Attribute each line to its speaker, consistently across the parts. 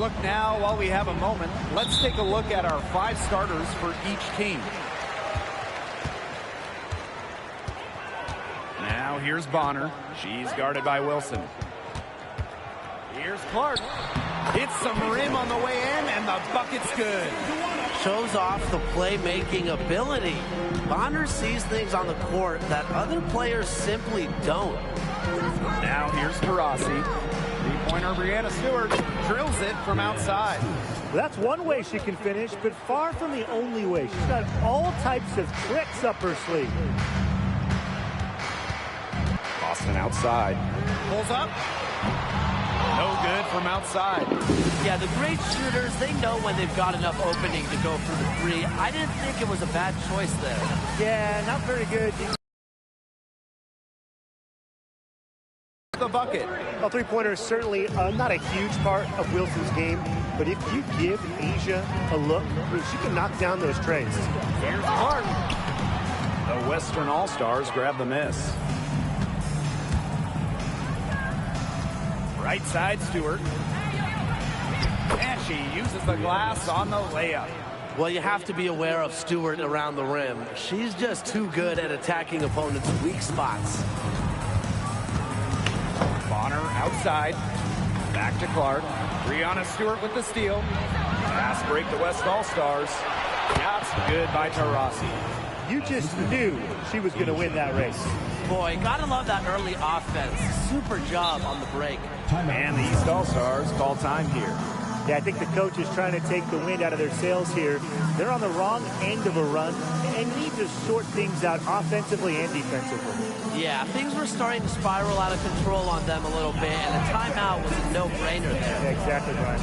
Speaker 1: look now while we have a moment. Let's take a look at our 5 starters for each team. Now here's Bonner. She's guarded by Wilson. Here's Clark. Hits some rim on the way in, and the bucket's good.
Speaker 2: Shows off the playmaking ability. Bonner sees things on the court that other players simply don't.
Speaker 1: Now here's Taurasi. Three-pointer Brianna Stewart drills it from outside.
Speaker 3: Well, that's one way she can finish, but far from the only way. She's got all types of tricks up her sleeve.
Speaker 1: Boston outside. Pulls up. No good from outside.
Speaker 2: Yeah, the great shooters, they know when they've got enough opening to go for the three. I didn't think it was a bad choice there.
Speaker 3: Yeah, not very good.
Speaker 1: The bucket.
Speaker 3: Well, three-pointer is certainly not a huge part of Wilson's game, but if you give Asia a look, she can knock down those trays.
Speaker 1: Here's Clark. The Western All-Stars grab the miss. Right side, Stewart. And she uses the glass on the layup.
Speaker 2: Well, you have to be aware of Stewart around the rim. She's just too good at attacking opponents' weak spots.
Speaker 1: Bonner outside. Back to Clark. Brianna Stewart with the steal. Fast break the West All-Stars. Shots good by Taurasi.
Speaker 3: You just knew she was going to win that race.
Speaker 2: Boy, gotta love that early offense. Super job on the break.
Speaker 1: And the East All-Stars call time here.
Speaker 3: Yeah, I think the coach is trying to take the wind out of their sails here. They're on the wrong end of a run and need to sort things out offensively and defensively.
Speaker 2: Yeah, things were starting to spiral out of control on them a little bit, and a timeout was a no-brainer there.
Speaker 3: Yeah, exactly, Brian.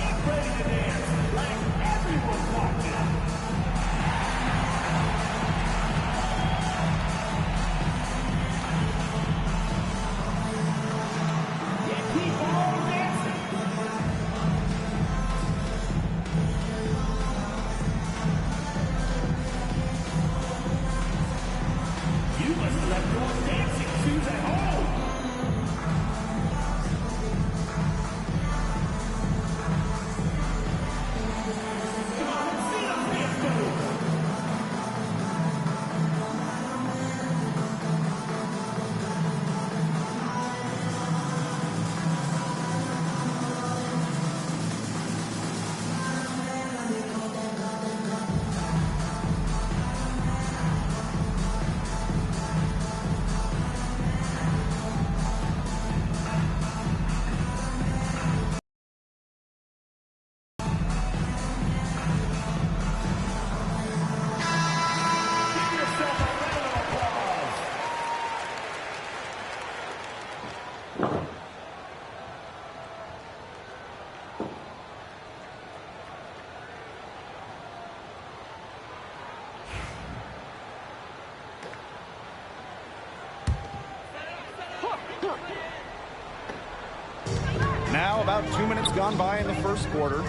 Speaker 1: Now about 2 minutes gone by in the first quarter.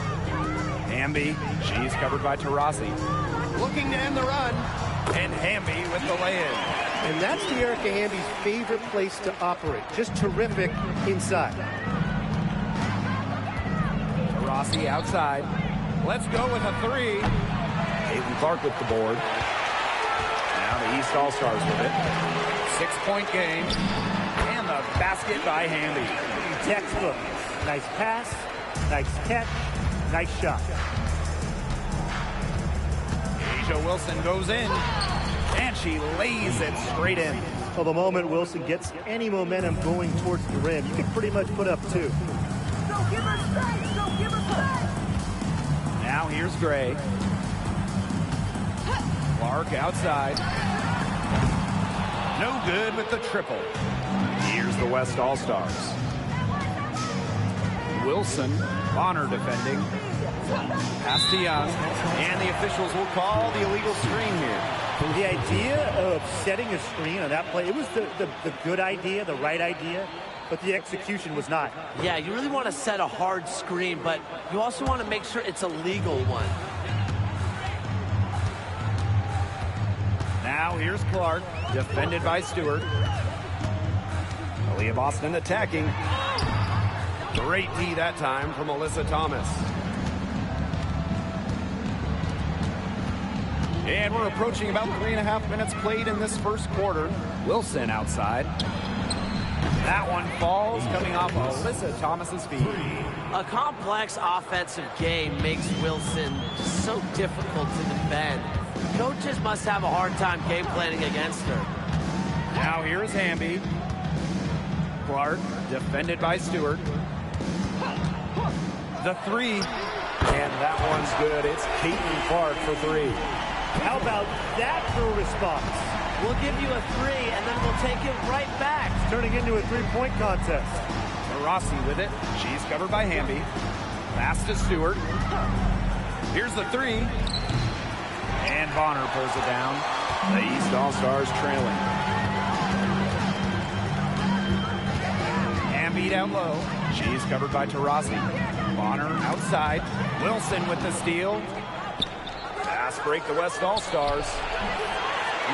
Speaker 1: Hamby, she's covered by Taurasi. Looking to end the run. And Hamby with the lay-in.
Speaker 3: And that's Erica Hamby's favorite place to operate. Just terrific inside.
Speaker 1: Taurasi outside. Let's go with a three. Caitlin Clark with the board. Now the East All-Stars with it. 6-point game. And the basket by Hamby.
Speaker 3: Textbook. Nice pass, nice catch, nice shot.
Speaker 1: Asia Wilson goes in, and she lays it straight in.
Speaker 3: Well, the moment Wilson gets any momentum going towards the rim, you can pretty much put up 2.
Speaker 4: Don't give her space! Don't give her space!
Speaker 1: Now here's Gray. Clark outside. No good with the triple. Here's the West All-Stars. Wilson, Bonner defending. Pass to Young, and the officials will call the illegal screen here.
Speaker 3: The idea of setting a screen on that play, it was the good idea, the right idea, but the execution was not.
Speaker 2: Yeah, you really want to set a hard screen, but you also want to make sure it's a legal one.
Speaker 1: Now here's Clark, defended by Stewart. Aaliyah Boston attacking. Great D that time from Alyssa Thomas. And we're approaching about 3.5 minutes played in this first quarter. Wilson outside. That one falls, coming off Alyssa Thomas's feet.
Speaker 2: A complex offensive game makes Wilson so difficult to defend. Coaches must have a hard time game planning against her.
Speaker 1: Now here's Wnba. Clark, defended by Stewart. The three. And that one's good. It's Caitlin Clark for three.
Speaker 3: How about that for a response?
Speaker 2: We'll give you a three, and then we'll take it right back.
Speaker 3: It's turning into a three-point contest.
Speaker 1: Rossi with it. She's covered by Wnba. Pass to Stewart. Here's the three. And Bonner pulls it down. The East All-Stars trailing. Wnba down low. She's covered by Taurasi. Bonner outside. Wilson with the steal. Fast break the West All-Stars.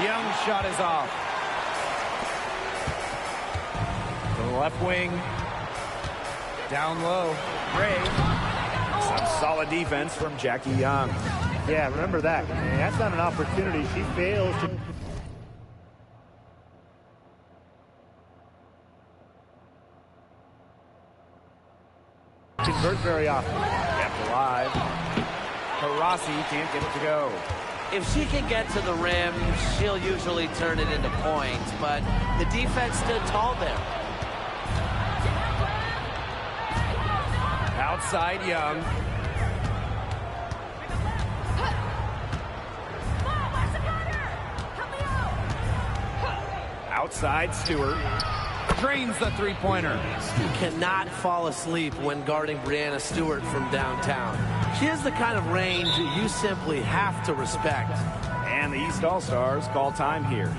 Speaker 1: Young shot is off. To the left wing. Down low. Gray. Some solid defense from Jackie Young.
Speaker 3: Yeah, remember that. And that's not an opportunity. She fails to convert very often.
Speaker 1: Kept alive. Taurasi can't get it to go.
Speaker 2: If she can get to the rim, she'll usually turn it into points, but the defense stood tall there.
Speaker 1: Outside Young. Outside Stewart. Drains the three-pointer.
Speaker 2: You cannot fall asleep when guarding Breanna Stewart from downtown. She has the kind of range you simply have to respect.
Speaker 1: And the East All-Stars call time here.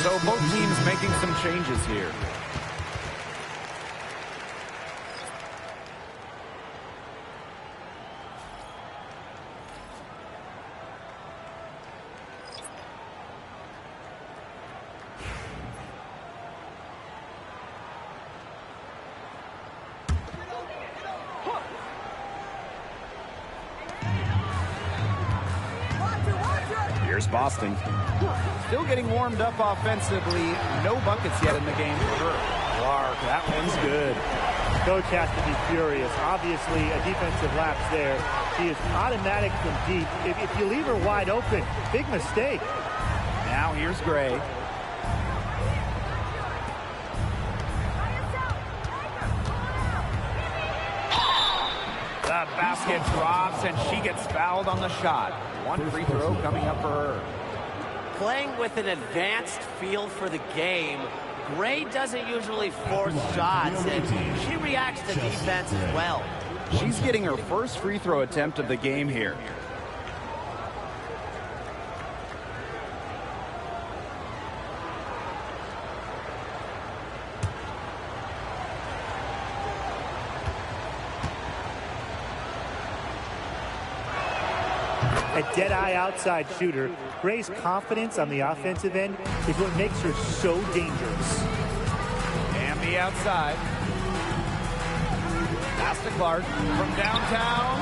Speaker 1: So both teams making some changes here. Here's Boston. Still getting warmed up offensively. No buckets yet in the game for her. Clark, that one's good.
Speaker 3: Coach has to be furious. Obviously, a defensive lapse there. She is automatic from deep. If you leave her wide open, big mistake.
Speaker 1: Now here's Gray. The basket drops, and she gets fouled on the shot. One free throw coming up for her.
Speaker 2: Playing with an advanced feel for the game, Gray doesn't usually force shots, and she reacts to defense as well.
Speaker 1: She's getting her first free throw attempt of the game here.
Speaker 3: A dead-eye outside shooter. Gray's confidence on the offensive end is what makes her so dangerous.
Speaker 1: Wnba outside. Pass to Clark from downtown.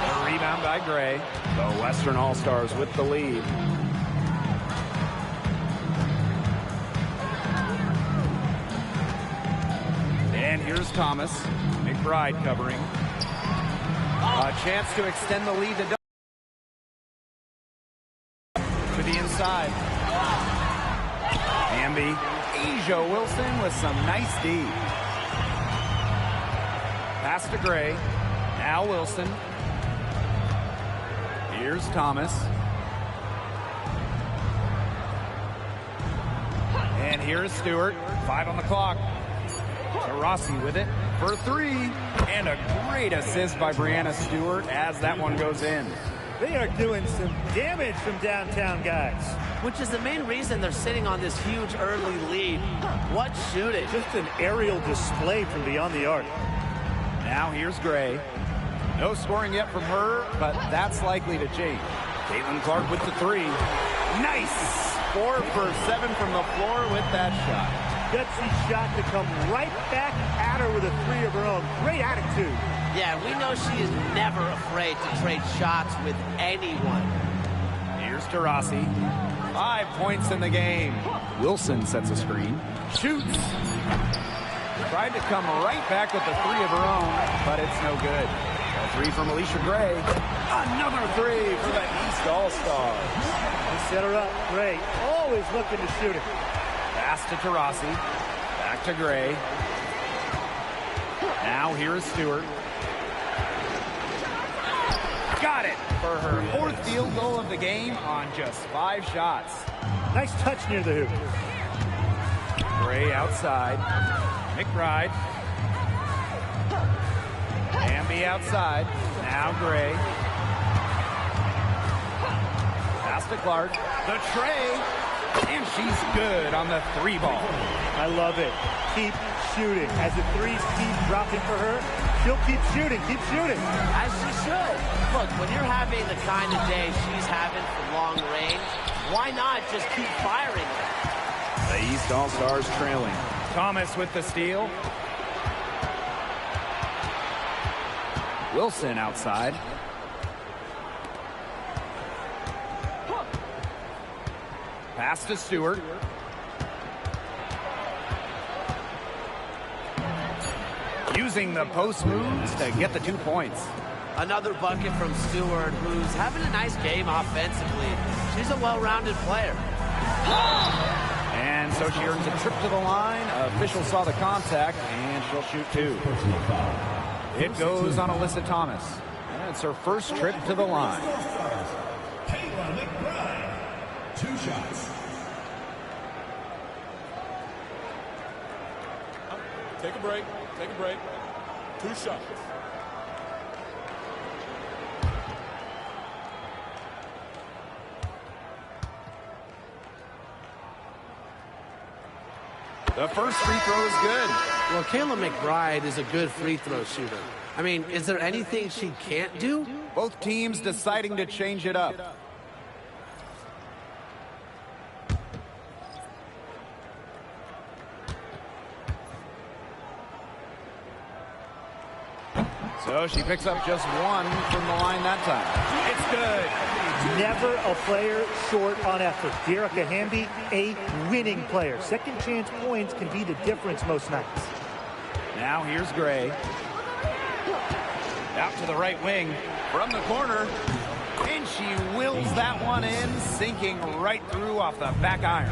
Speaker 1: The rebound rebound by Gray. The Western All-Stars with the lead. And here's Thomas. McBride covering. A chance to extend the lead to the inside. Wnba. Asia Wilson with some nice D. Pass to Gray. Now Wilson. Here's Thomas. And here's Stewart. 5 on the clock. Rossi with it for 3. And a great assist by Brianna Stewart as that one goes in.
Speaker 3: They are doing some damage from downtown, guys.
Speaker 2: Which is the main reason they're sitting on this huge early lead. What shooting.
Speaker 3: Just an aerial display from beyond the arc.
Speaker 1: Now here's Gray. No scoring yet from her, but that's likely to change. Caitlin Clark with the 3. Nice! 4 for 7 from the floor with that shot.
Speaker 3: Gutsy shot to come right back at her with a 3 of her own. Great attitude.
Speaker 2: Yeah, we know she is never afraid to trade shots with anyone.
Speaker 1: Here's to Rossi. 5 points in the game. Wilson sets a screen. Shoots. Tried to come right back with the 3 of her own, but it's no good. A 3 from Alicia Gray. Another 3 for the East All-Stars.
Speaker 3: Set her up. Gray always looking to shoot it.
Speaker 1: Pass to Taurasi. Back to Gray. Now here is Stewart. Got it for her 4th field goal of the game on just 5 shots.
Speaker 3: Nice touch near the hoop.
Speaker 1: Gray outside. McBride. Wnba outside. Now Gray. Pass to Clark. The tray. And she's good on the 3 ball.
Speaker 3: I love it. Keep shooting. As the 3s keep dropping for her, she'll keep shooting. Keep shooting.
Speaker 2: As she should. Look, when you're having the kind of day she's having from long range, why not just keep firing her?
Speaker 1: The East All-Stars trailing. Thomas with the steal. Wilson outside. Pass to Stewart. Using the post moves to get the 2 points.
Speaker 2: Another bucket from Stewart, who's having a nice game offensively. She's a well-rounded player.
Speaker 1: And so she earns a trip to the line. Official saw the contact, and she'll shoot 2. It goes on Alyssa Thomas. And it's her first trip to the line.
Speaker 5: 2 shots.
Speaker 6: Take a break. Take a break. 2 shots.
Speaker 1: The first free throw is good.
Speaker 2: Well, Kayla McBride is a good free throw shooter. I mean, is there anything she can't do?
Speaker 1: Both teams deciding to change it up. So she picks up just 1 from the line that time. It's good.
Speaker 3: Never a player short on effort. Dearica Hamby, a winning player. Second chance points can be the difference most nights.
Speaker 1: Now here's Gray. Out to the right wing from the corner. And she wills that one in, sinking right through off the back iron.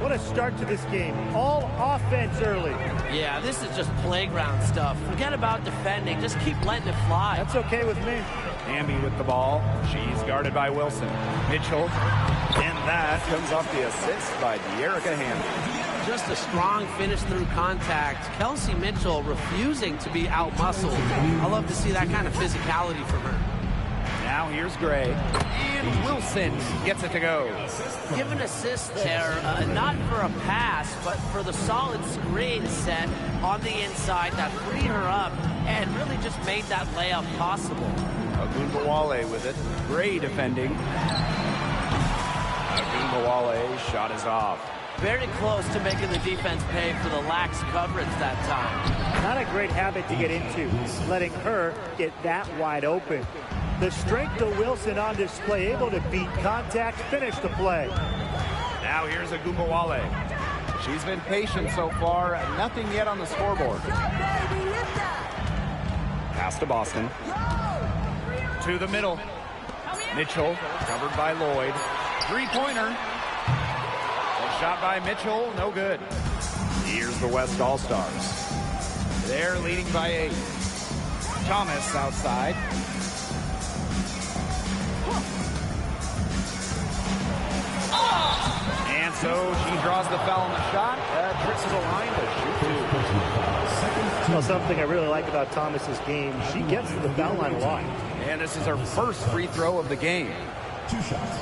Speaker 3: What a start to this game. All offense early.
Speaker 2: Yeah, this is just playground stuff. Forget about defending. Just keep letting it fly.
Speaker 3: That's okay with me.
Speaker 1: Hamby with the ball. She's guarded by Wilson. Mitchell. And that comes off the assist by Dearica Hamby.
Speaker 2: Just a strong finish through contact. Kelsey Mitchell refusing to be out-muscled. I love to see that kind of physicality from her.
Speaker 1: Now here's Gray. And Wilson gets it to go.
Speaker 2: Give an assist there, not for a pass, but for the solid screen set on the inside that freed her up and really just made that layup possible.
Speaker 1: Wnba with it. Gray defending. Wnba shot is off.
Speaker 2: Very close to making the defense pay for the lax coverage that time.
Speaker 3: Not a great habit to get into, letting her get that wide open. The strength of Wilson on display, able to beat contact, finish the play.
Speaker 1: Now here's a Wnba. She's been patient so far. Nothing yet on the scoreboard. Pass to Boston. To the middle. Mitchell, covered by Lloyd. Three-pointer. Shot by Mitchell, no good. Here's the West All-Stars. They're leading by 8. Thomas outside. And so she draws the foul on the shot. Trips to the line to shoot 2.
Speaker 3: Well, something I really like about Thomas's game, she gets to the foul line a lot.
Speaker 1: And this is her first free throw of the game.
Speaker 5: 2 shots.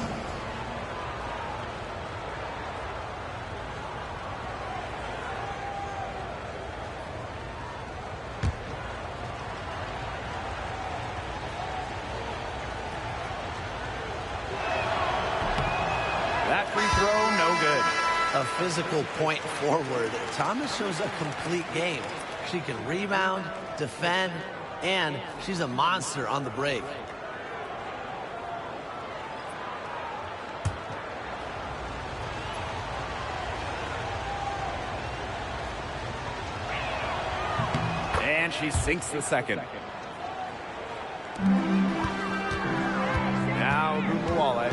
Speaker 1: That free throw, no good.
Speaker 2: A physical point forward. Thomas shows a complete game. She can rebound, defend, and she's a monster on the break.
Speaker 1: And she sinks the second. Now Wnba.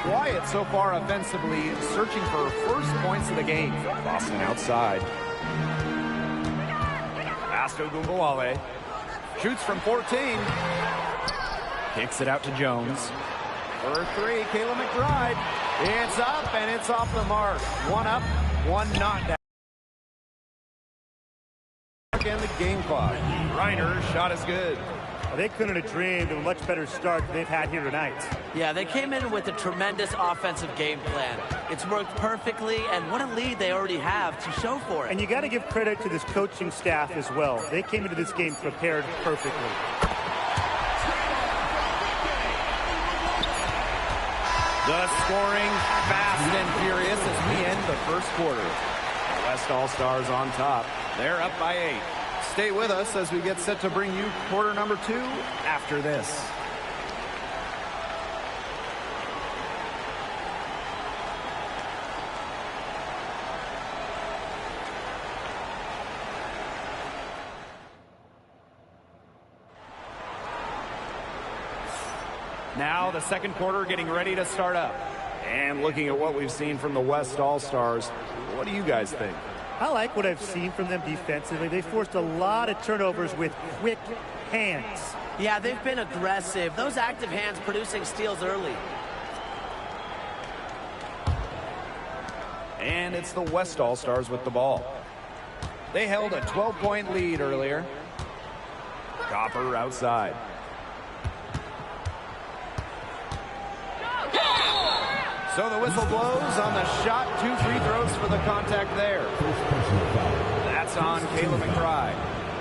Speaker 1: Quiet so far offensively, searching for her first points of the game. Boston outside. Pass to Wnba. Shoots from 14. Kicks it out to Jones. For 3, Kayla McBride. It's up and it's off the mark. 1 up, 1 not down. And the game clock. Reiner's shot is good.
Speaker 3: Well, they couldn't have dreamed of a much better start than they've had here tonight.
Speaker 2: Yeah, they came in with a tremendous offensive game plan. It's worked perfectly, and what a lead they already have to show for it.
Speaker 3: And you got to give credit to this coaching staff as well. They came into this game prepared perfectly.
Speaker 1: The scoring fast and furious as we end the first quarter. The West All-Stars on top. They're up by 8. Stay with us as we get set to bring you quarter number 2 after this. Now the second quarter getting ready to start up. And looking at what we've seen from the West All-Stars, what do you guys think?
Speaker 3: I like what I've seen from them defensively. They forced a lot of turnovers with quick hands.
Speaker 2: Yeah, they've been aggressive. Those active hands producing steals early.
Speaker 1: And it's the West All-Stars with the ball. They held a 12-point lead earlier. Copper outside. So the whistle blows on the shot. 2 free throws for the contact there. That's on Kayla McBride.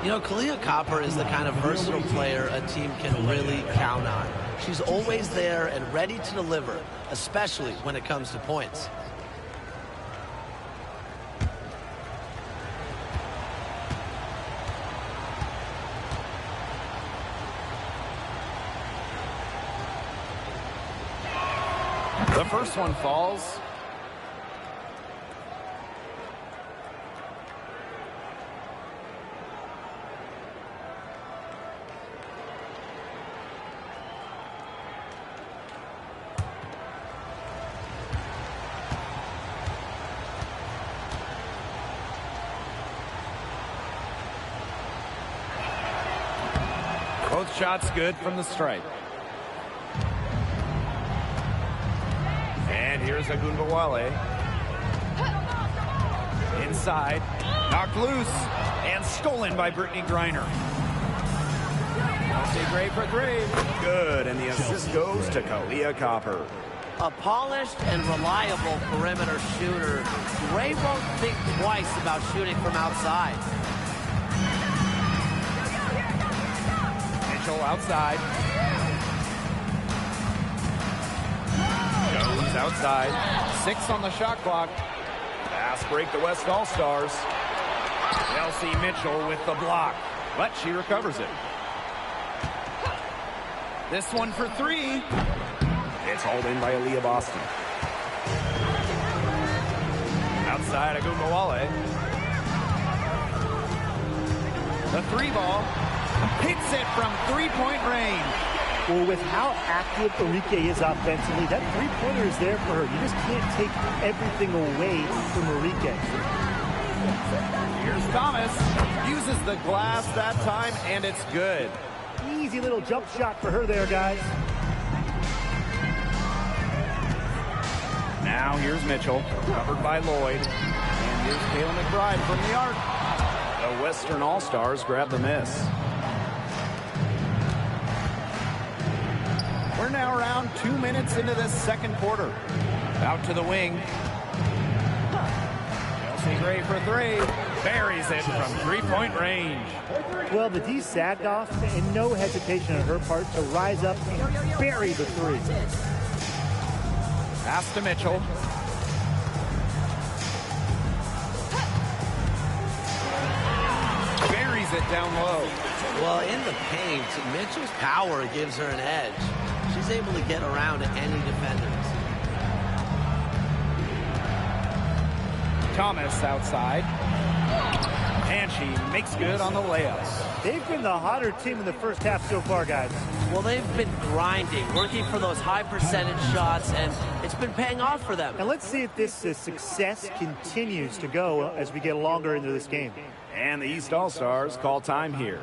Speaker 2: You know, Kalia Copper is the kind of versatile player a team can really count on. She's always there and ready to deliver, especially when it comes to points.
Speaker 1: The first one falls. Both shots good from the stripe. And here's a Wnba. Inside. Knocked loose. And stolen by Brittany Griner. Chelsea Gray for 3. Good. And the assist goes to Kalia Copper.
Speaker 2: A polished and reliable perimeter shooter. Gray won't think twice about shooting from outside.
Speaker 1: Mitchell outside. Jones outside. 6 on the shot clock. Fast break the West All-Stars. Chelsea Mitchell with the block. But she recovers it. This one for three. It's hauled in by Aaliyah Boston. Outside, Wnba. The three ball. Hits it from three-point range.
Speaker 3: Well, with how active Enrique is offensively, that three-pointer is there for her. You just can't take everything away from Enrique.
Speaker 1: Here's Thomas. Uses the glass that time, and it's good.
Speaker 3: Easy little jump shot for her there, guys.
Speaker 1: Now here's Mitchell, covered by Lloyd. And here's Kayla McBride from the arc. The Western All-Stars grab the miss. We're now around 2 minutes into this second quarter. Out to the wing. Chelsea Gray for three. Buries it from three-point range.
Speaker 3: Well, the D sagged off, and no hesitation on her part to rise up and bury the three.
Speaker 1: Pass to Mitchell. Buries it down low.
Speaker 2: Well, in the paint, Mitchell's power gives her an edge. She's able to get around any defenders.
Speaker 1: Thomas outside. And she makes good on the layup.
Speaker 3: They've been the hotter team in the first half so far, guys.
Speaker 2: Well, they've been grinding, working for those high percentage shots, and it's been paying off for them.
Speaker 3: And let's see if this success continues to go as we get longer into this game.
Speaker 1: And the East All-Stars call time here.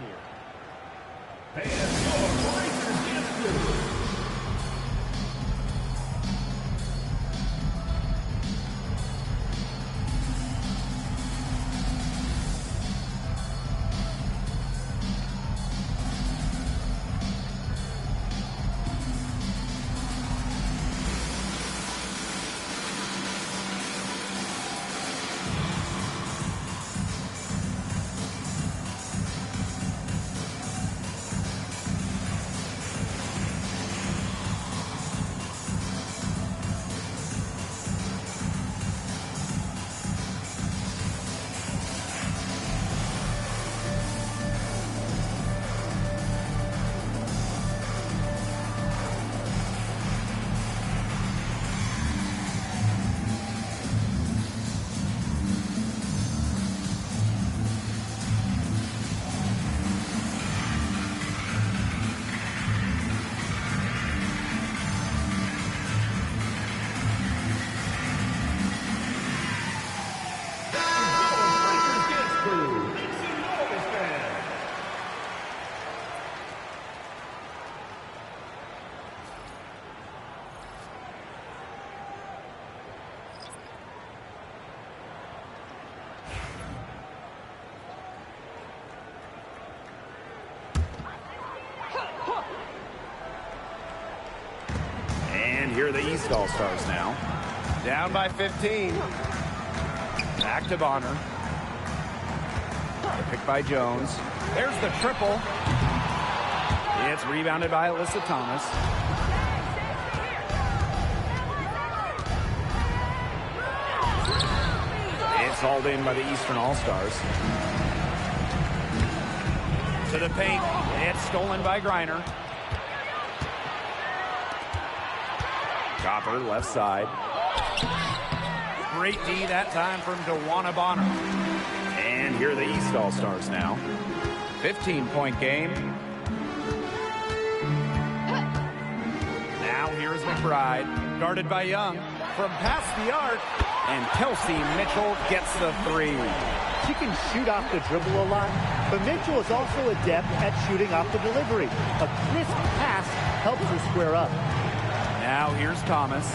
Speaker 1: Here are the East All-Stars now. Down by 15. Back to Bonner. Picked by Jones. There's the triple. It's rebounded by Alyssa Thomas. It's hauled in by the Eastern All-Stars. To the paint. It's stolen by Griner. Chopper, left side. Great D that time from Wnba. And here are the East All-Stars now. 15-point game. Now here's McBride, guarded by Young. From past the arc, and Kelsey Mitchell gets the three.
Speaker 3: She can shoot off the dribble a lot, but Mitchell is also adept at shooting off the delivery. A crisp pass helps her square up.
Speaker 1: Now here's Thomas.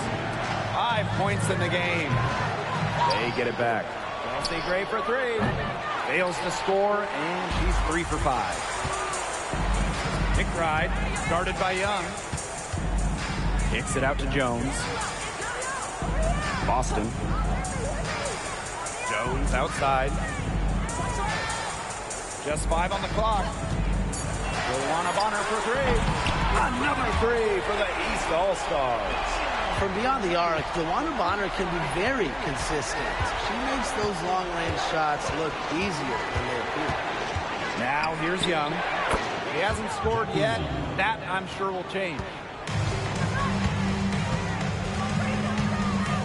Speaker 1: 5 points in the game. They get it back. Chelsea Gray for three. Fails to score, and she's 3 for 5. McBride, guarded by Young. Kicks it out to Jones. Boston. Jones outside. Just 5 on the clock. Wnba for three. Another three for the East All-Stars.
Speaker 2: From beyond the arc, Wnba can be very consistent. She makes those long-range shots look easier than they appear.
Speaker 1: Now here's Young. He hasn't scored yet. That, I'm sure, will change.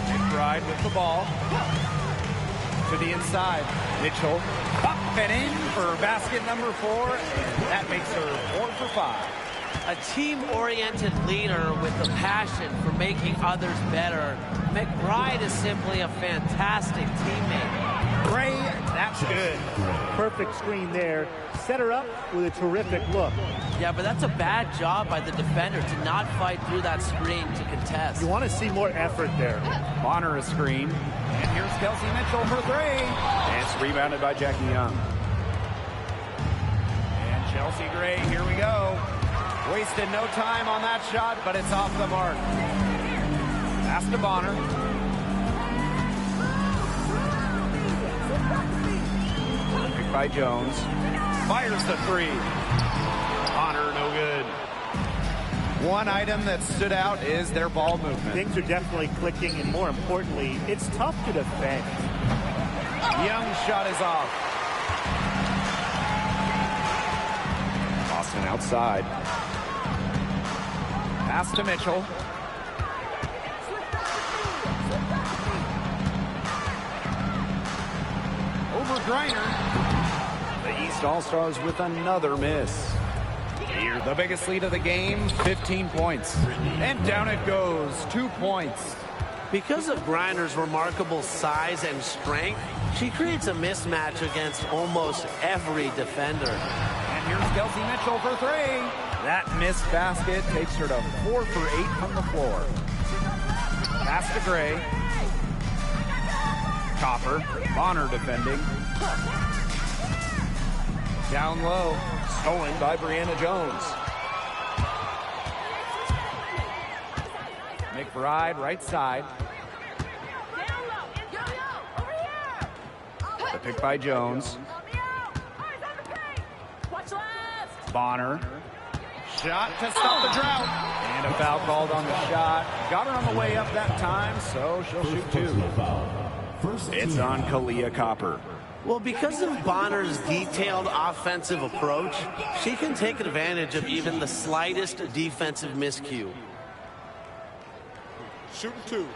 Speaker 1: McBride with the ball. To the inside. Mitchell up and in for basket number 4. And that makes her 4 for 5.
Speaker 2: A team-oriented leader with the passion for making others better. McBride is simply a fantastic teammate.
Speaker 1: Gray, that's good.
Speaker 3: Perfect screen there. Set her up with a terrific look.
Speaker 2: Yeah, but that's a bad job by the defender to not fight through that screen to contest.
Speaker 3: You want to see more effort there.
Speaker 1: Bonner a screen. And here's Kelsey Mitchell for 3. And it's rebounded by Jackie Young. And Chelsea Gray, here we go. Wasted no time on that shot, but it's off the mark. Pass to Bonner. Picked by Jones. Fires the 3. Bonner, no good. One item that stood out is their ball movement.
Speaker 3: Things are definitely clicking, and more importantly, it's tough to defend.
Speaker 1: Young's shot is off. Boston outside. Pass to Mitchell. Over Griner. The East All-Stars with another miss. Here, the biggest lead of the game, 15 points. And down it goes, 2 points.
Speaker 2: Because of Griner's remarkable size and strength, she creates a mismatch against almost every defender.
Speaker 1: And here's Kelsey Mitchell for 3. That missed basket takes her to 4 for 8 from the floor. Pass to Gray. Copper. Bonner defending. Down low. Stolen by Brianna Jones. McBride, right side. The pick by Jones. Bonner. Shot to stop the drought. And a foul called on the shot. Got her on the way up that time, so she'll shoot 2. It's on Kalia Copper.
Speaker 2: Well, because of Bonner's detailed offensive approach, she can take advantage of even the slightest defensive miscue.
Speaker 6: Shooting 2.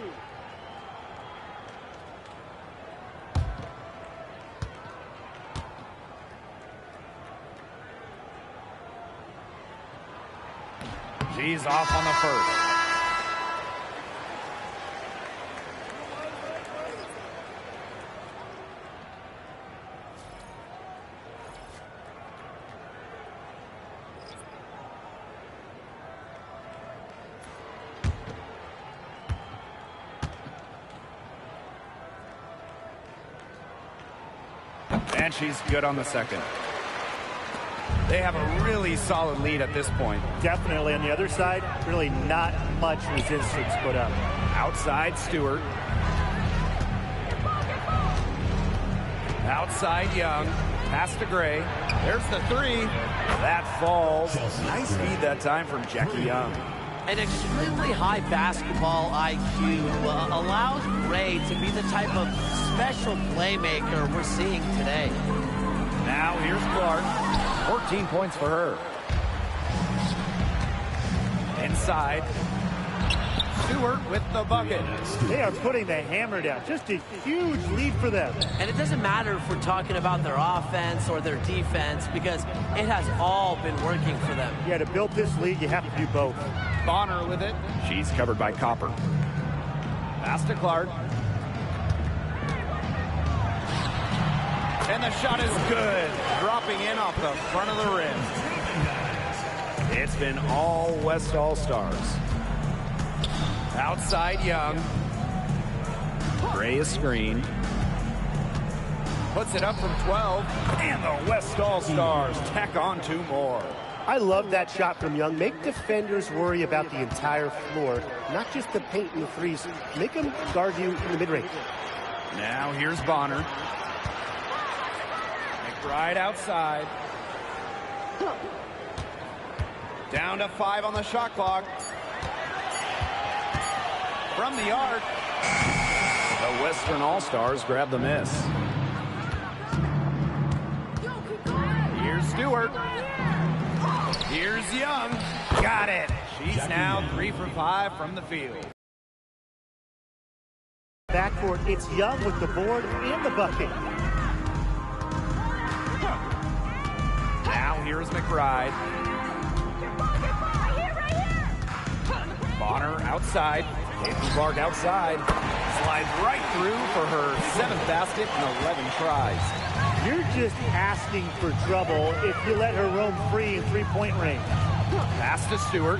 Speaker 1: She's off on the first. And she's good on the second. They have a really solid lead at this point.
Speaker 3: Definitely on the other side, really not much resistance put up.
Speaker 1: Outside Stewart. Outside Young. Pass to Gray. There's the 3. That falls. Nice feed that time from Jackie Young.
Speaker 2: An extremely high basketball IQ allows Gray to be the type of special playmaker we're seeing today.
Speaker 1: Now here's Clark. 14 points for her. Inside. Stewart with the bucket.
Speaker 3: They are putting the hammer down. Just a huge lead for them.
Speaker 2: And it doesn't matter if we're talking about their offense or their defense, because it has all been working for them.
Speaker 3: Yeah, to build this lead, you have to do both.
Speaker 1: Bonner with it. She's covered by Copper. Pass to Clark. And the shot is good. Dropping in off the front of the rim. It's been all West All-Stars. Outside Young. Gray is screen. Puts it up from 12. And the West All-Stars tack on 2 more.
Speaker 7: I love that shot from Young. Make defenders worry about the entire floor, not just the paint and the threes. Make them guard you in the mid-range.
Speaker 1: Now here's Bonner. McBride outside. Down to 5 on the shot clock. From the arc. The Western All-Stars grab the miss. Here's Stewart. Here's Young. Got it. She's now 3 for 5 from the field.
Speaker 3: Backcourt, it's Young with the board and the bucket.
Speaker 1: Now here's McBride. Bonner outside. Caitlin Clark outside. Slides right through for her 7th basket in 11 tries.
Speaker 3: You're just asking for trouble if you let her roam free in three-point range.
Speaker 1: Pass to Stewart.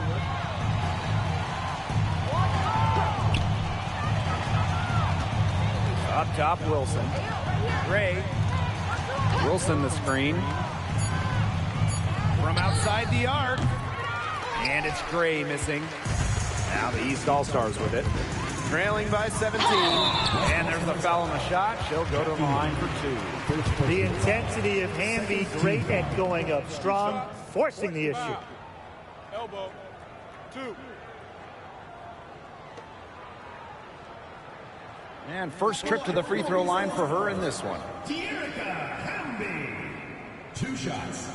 Speaker 1: Up top, Wilson. Gray. Wilson the screen. From outside the arc. And it's Gray missing. Now the East All-Stars with it. Trailing by 17. And there's a foul on the shot. She'll go to the line for 2.
Speaker 3: The intensity of Wnba, great at going up strong, forcing the issue.
Speaker 6: Elbow. 2.
Speaker 1: And first trip to the free throw line for her in this one.
Speaker 5: Wnba. 2 shots.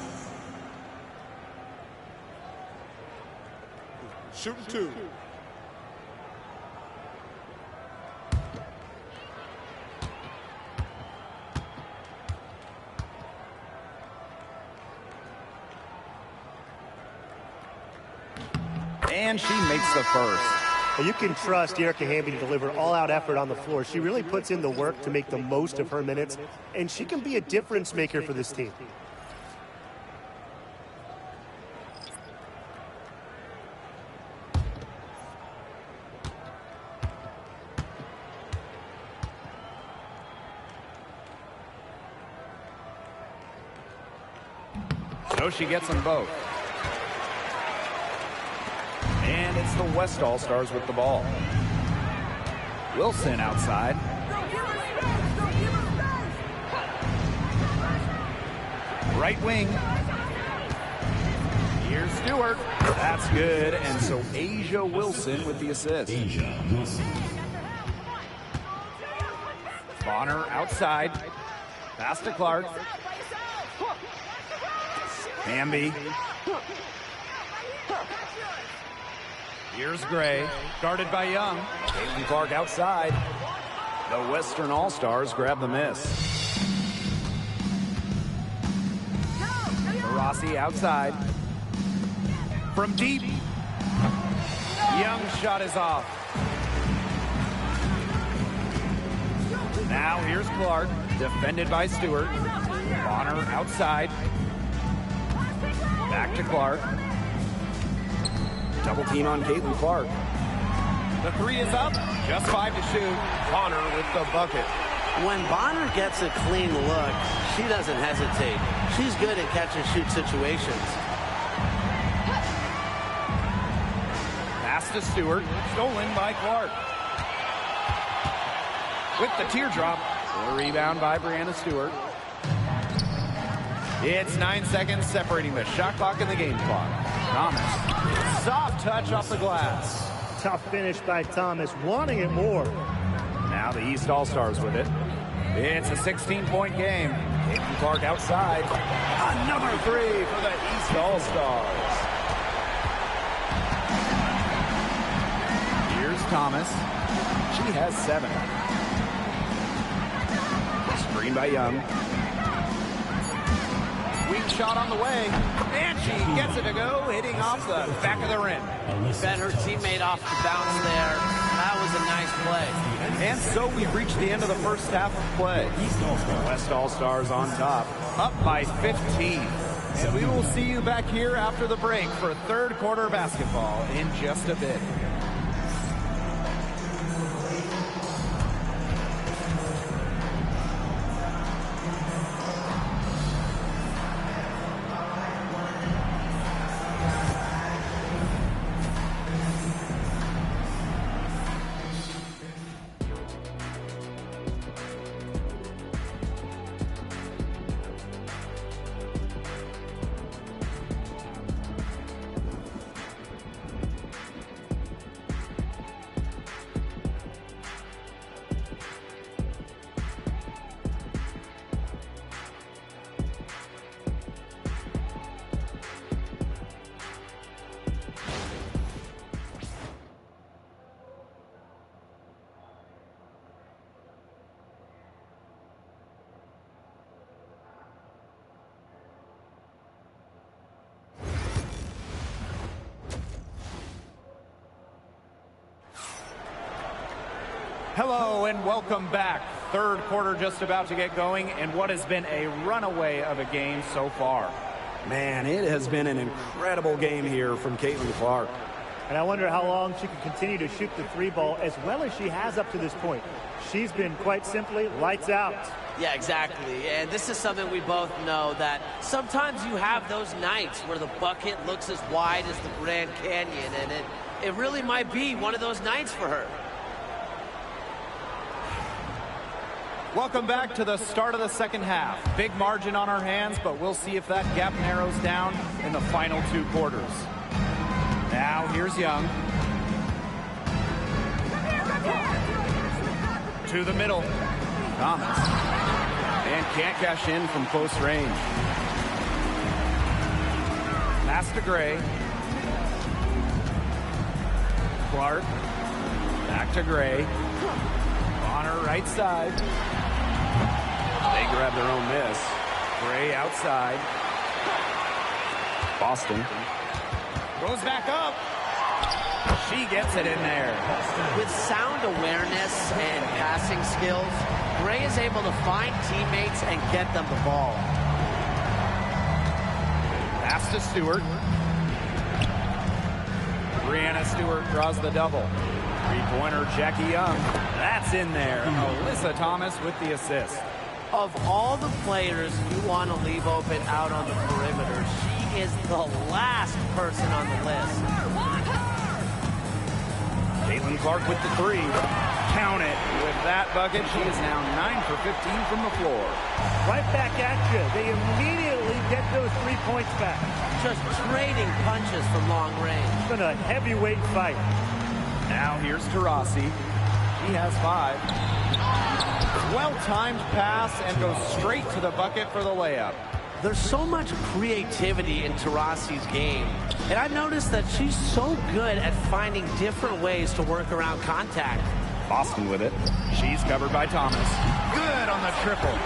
Speaker 6: Shooting 2.
Speaker 1: And she makes the first.
Speaker 7: You can trust Erica Wnba to deliver all-out effort on the floor. She really puts in the work to make the most of her minutes, and she can be a difference maker for this team.
Speaker 1: So she gets them both. And it's the West All-Stars with the ball. Wilson outside. Right wing. Here's Stewart. That's good. And so Asia Wilson with the assist.
Speaker 5: Asia Wilson.
Speaker 1: Bonner outside. Pass to Clark. Wnba. Here's Gray, guarded by Young. Caitlin Clark outside. The Western All-Stars grab the miss. Rossi outside. From deep. Young's shot is off. Now here's Clark, defended by Stewart. Bonner outside. Back to Clark. Double team on Caitlin Clark. The 3 is up. Just 5 to shoot. Bonner with the bucket.
Speaker 2: When Bonner gets a clean look, she doesn't hesitate. She's good at catch-and-shoot situations.
Speaker 1: Pass to Stewart. Stolen by Clark. With the teardrop. A rebound by Brianna Stewart. It's 9 seconds separating the shot clock and the game clock. Thomas. Soft touch off the glass.
Speaker 3: Tough finish by Thomas, wanting it more.
Speaker 1: Now the East All-Stars with it. It's a 16-point game. Caitlin Clark outside. Another 3 for the East All-Stars. Here's Thomas. She has 7. Screen by Young. Weak shot on the way, and she gets it to go, hitting off the back of the rim.
Speaker 2: Bet her teammate off the bounce there. That was a nice play.
Speaker 1: And so we've reached the end of the first half of play. West All-Stars on top, up by 15. And we will see you back here after the break for third quarter basketball in just a bit. Hello and welcome back. Third quarter just about to get going, and what has been a runaway of a game so far.
Speaker 8: Man, it has been an incredible game here from Caitlin Clark.
Speaker 3: And I wonder how long she can continue to shoot the three ball as well as she has up to this point. She's been quite simply lights out.
Speaker 2: Yeah, exactly. And this is something we both know, that sometimes you have those nights where the bucket looks as wide as the Grand Canyon, and it really might be one of those nights for her.
Speaker 1: Welcome back to the start of the second half. Big margin on our hands, but we'll see if that gap narrows down in the final two quarters. Now here's Young. To the middle. Thomas. And can't cash in from close range. Pass to Gray. Clark. Back to Gray. On her right side. They grab their own miss. Gray outside. Boston goes back up. She gets it in there.
Speaker 2: With sound awareness and passing skills, Gray is able to find teammates and get them the ball.
Speaker 1: Pass to Stewart. Brianna Stewart draws the double. Three-pointer, Jackie Young. That's in there. Alyssa Thomas with the assist.
Speaker 2: Of all the players you want to leave open out on the perimeter, she is the last person on the list.
Speaker 1: Caitlin Clark with the three. Count it. With that bucket, she is now 9 for 15 from the floor.
Speaker 3: Right back at you. They immediately get those 3 points back.
Speaker 2: Just trading punches from long range.
Speaker 3: It's been a heavyweight fight.
Speaker 1: Now here's Taurasi. He has 5. Well-timed pass and goes straight to the bucket for the layup.
Speaker 2: There's so much creativity in Taurasi's game, and I've noticed that she's so good at finding different ways to work around contact.
Speaker 1: Boston with it. She's covered by Thomas. Good on the triple.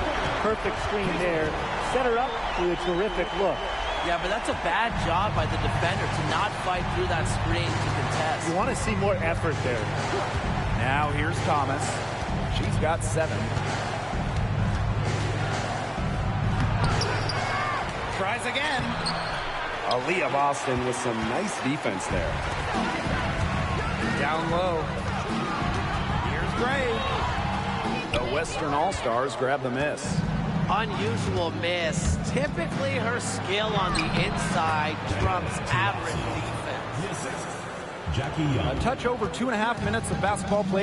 Speaker 3: Perfect screen there. Set her up with a terrific look.
Speaker 2: Yeah, but that's a bad job by the defender to not fight through that screen to contest.
Speaker 3: You want to see more effort there.
Speaker 1: Now here's Thomas. She's got 7. Tries again.
Speaker 8: Aaliyah Boston with some nice defense there.
Speaker 1: Down low. Here's Gray. The Western All-Stars grab the miss.
Speaker 2: Unusual miss. Typically her skill on the inside trumps average defense.
Speaker 5: Jackie Young.
Speaker 1: A touch over 2.5 minutes of basketball play.